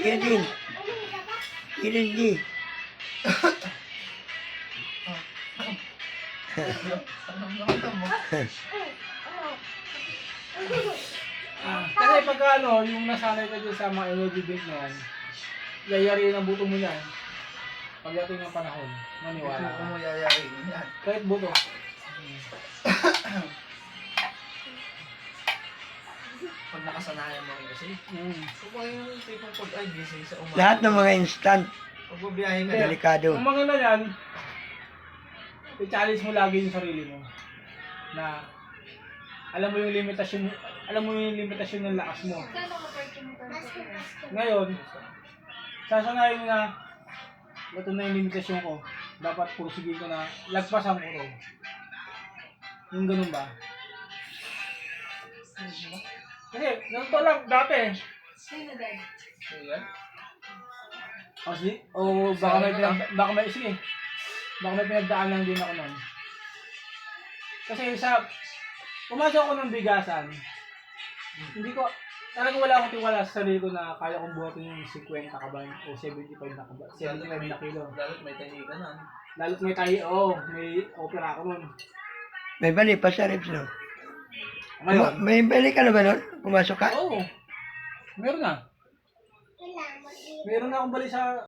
Sige din. Sige din. Kasi pagka ano, yung nasanay ka dyan sa mga energy drink na yan, yayariin ang buto mo yan. Pagdating ng panahon, maniwala Ito ka. mo yayain yan. Kahit buto. Pag nakasanayan mo rin kasi. So, kung yung tipong pag ay gising sa umaga. Lahat ng mga instant, Pag babiyahe ka na. delikado. Ang mga na yan, i-challenge mo lagi yung sarili mo. Na, alam mo yung limitasyon ng lakas mo. Ngayon, sasanayin mo na, ito na yung limitasyon ko. Dapat pursigin ko na, lagpasan ko to. Yung ganun ba? Kasi, ganito lang, dati. Ayan. O baka may sige. Baka may pinagdaan lang din ako nun. Kasi pumasok ako ng bigasan. Hindi ko, talagang wala akong tiwala sa sarili ko na kaya kong buhatin yung 50 kaban o 75 na kaban, 75 na kilo. Lalo't may tahi ka na. Lalo't may may opera ako nun. May bali pa sa ribs, no? Ngayon, May bali ka na ba nun? Pumasok ka? oo. Meron na. Meron na akong bali sa